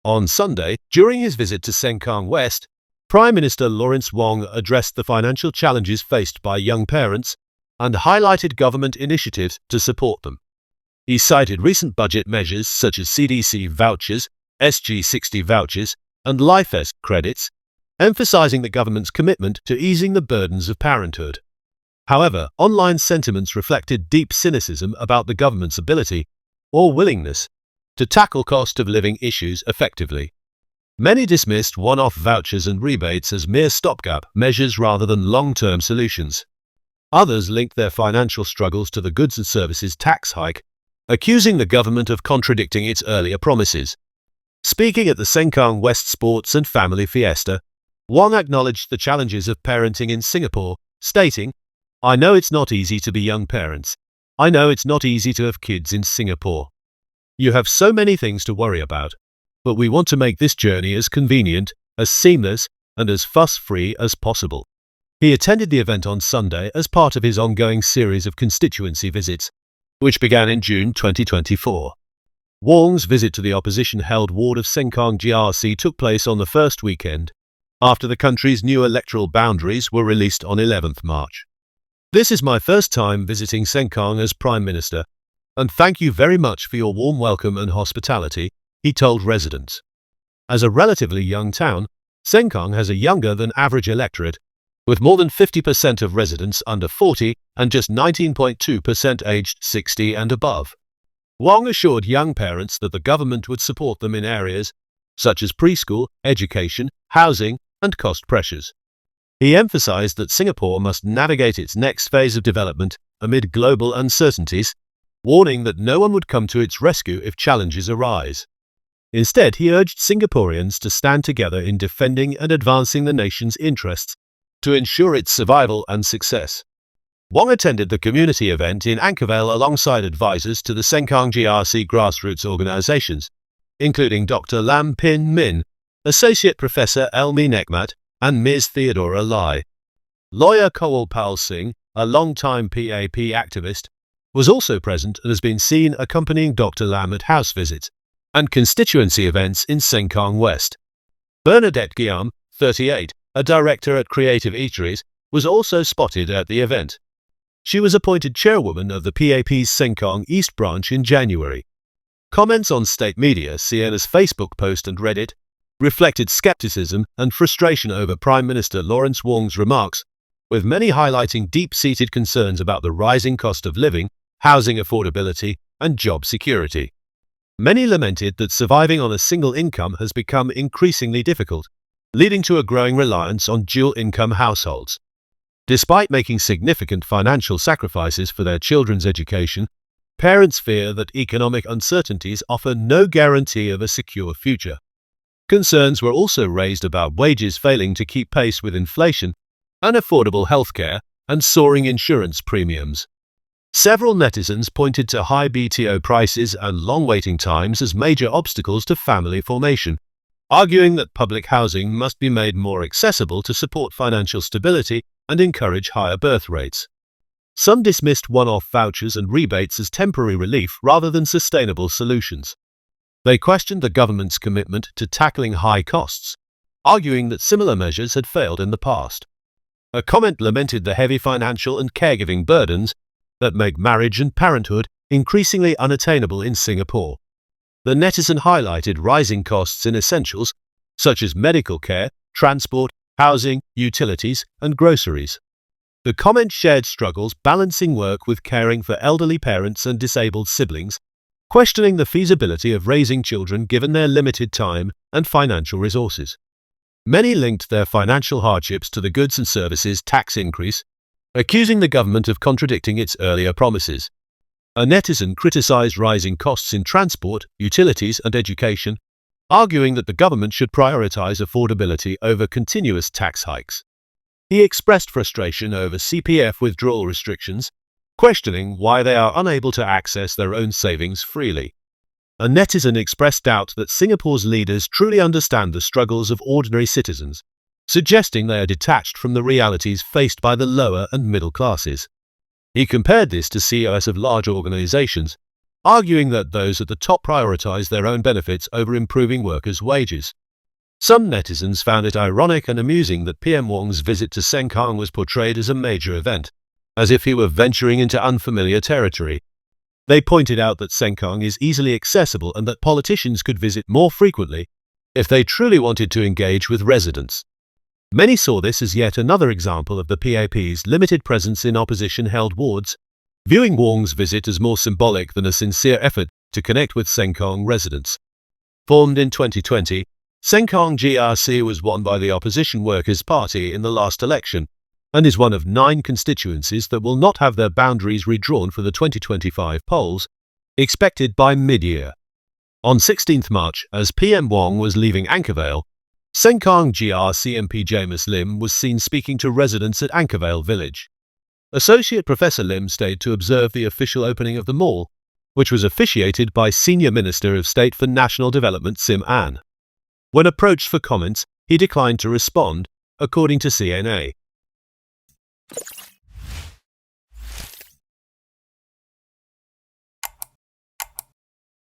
On Sunday, during his visit to Sengkang West, Prime Minister Lawrence Wong addressed the financial challenges faced by young parents and highlighted government initiatives to support them. He cited recent budget measures such as CDC vouchers, SG60 vouchers, and LifeS credits, emphasizing the government's commitment to easing the burdens of parenthood. However, online sentiments reflected deep cynicism about the government's ability or willingness to tackle cost of living issues effectively. Many dismissed one-off vouchers and rebates as mere stopgap measures rather than long-term solutions. Others linked their financial struggles to the goods and services tax hike, accusing the government of contradicting its earlier promises. Speaking at the Sengkang West Sports and Family Fiesta, Wong acknowledged the challenges of parenting in Singapore, stating, "I know it's not easy to be young parents. I know it's not easy to have kids in Singapore. You have so many things to worry about, but we want to make this journey as convenient, as seamless, and as fuss-free as possible." He attended the event on Sunday as part of his ongoing series of constituency visits, which began in June 2024. Wong's visit to the opposition-held ward of Sengkang GRC took place on the first weekend, after the country's new electoral boundaries were released on 11th March. "This is my first time visiting Sengkang as Prime Minister, and thank you very much for your warm welcome and hospitality," he told residents. As a relatively young town, Sengkang has a younger-than-average electorate, with more than 50% of residents under 40 and just 19.2% aged 60 and above. Wong assured young parents that the government would support them in areas such as preschool, education, housing, and cost pressures. He emphasized that Singapore must navigate its next phase of development amid global uncertainties, warning that no one would come to its rescue if challenges arise. Instead, he urged Singaporeans to stand together in defending and advancing the nation's interests to ensure its survival and success. Wong attended the community event in Anchorvale alongside advisors to the Sengkang GRC grassroots organizations, including Dr. Lam Pin Min, Associate Professor Elmi Nekmat, and Ms. Theodora Lai. Lawyer Kowal Pal Singh, a long-time PAP activist, was also present and has been seen accompanying Dr. Lam at house visits and constituency events in Sengkang West. Bernadette Guillaume, 38, a director at Creative Eateries, was also spotted at the event. She was appointed chairwoman of the PAP's Sengkang East branch in January. Comments on state media, Sienna's Facebook post and Reddit, reflected skepticism and frustration over Prime Minister Lawrence Wong's remarks, with many highlighting deep-seated concerns about the rising cost of living, housing affordability, and job security. Many lamented that surviving on a single income has become increasingly difficult, leading to a growing reliance on dual-income households. Despite making significant financial sacrifices for their children's education, parents fear that economic uncertainties offer no guarantee of a secure future. Concerns were also raised about wages failing to keep pace with inflation, unaffordable healthcare, and soaring insurance premiums. Several netizens pointed to high BTO prices and long waiting times as major obstacles to family formation, arguing that public housing must be made more accessible to support financial stability and encourage higher birth rates. Some dismissed one-off vouchers and rebates as temporary relief rather than sustainable solutions. They questioned the government's commitment to tackling high costs, arguing that similar measures had failed in the past. A comment lamented the heavy financial and caregiving burdens that make marriage and parenthood increasingly unattainable in Singapore. The netizen highlighted rising costs in essentials such as medical care, transport, housing, utilities, and groceries. The comment shared struggles balancing work with caring for elderly parents and disabled siblings, questioning the feasibility of raising children given their limited time and financial resources. Many linked their financial hardships to the goods and services tax increase, accusing the government of contradicting its earlier promises. A netizen criticized rising costs in transport, utilities, and education, arguing that the government should prioritize affordability over continuous tax hikes. He expressed frustration over CPF withdrawal restrictions, questioning why they are unable to access their own savings freely. A netizen expressed doubt that Singapore's leaders truly understand the struggles of ordinary citizens, suggesting they are detached from the realities faced by the lower and middle classes. He compared this to CEOs of large organizations, arguing that those at the top prioritize their own benefits over improving workers' wages. Some netizens found it ironic and amusing that PM Wong's visit to Sengkang was portrayed as a major event, as if he were venturing into unfamiliar territory. They pointed out that Sengkang is easily accessible and that politicians could visit more frequently if they truly wanted to engage with residents. Many saw this as yet another example of the PAP's limited presence in opposition-held wards, viewing Wong's visit as more symbolic than a sincere effort to connect with Sengkang residents. Formed in 2020, Sengkang GRC was won by the Opposition Workers' Party in the last election and is one of 9 constituencies that will not have their boundaries redrawn for the 2025 polls, expected by mid-year. On 16 March, as PM Wong was leaving Anchorvale, Sengkang GRC MP James Lim was seen speaking to residents at Anchorvale Village. Associate Professor Lim stayed to observe the official opening of the mall, which was officiated by Senior Minister of State for National Development Sim An. When approached for comments, he declined to respond, according to CNA.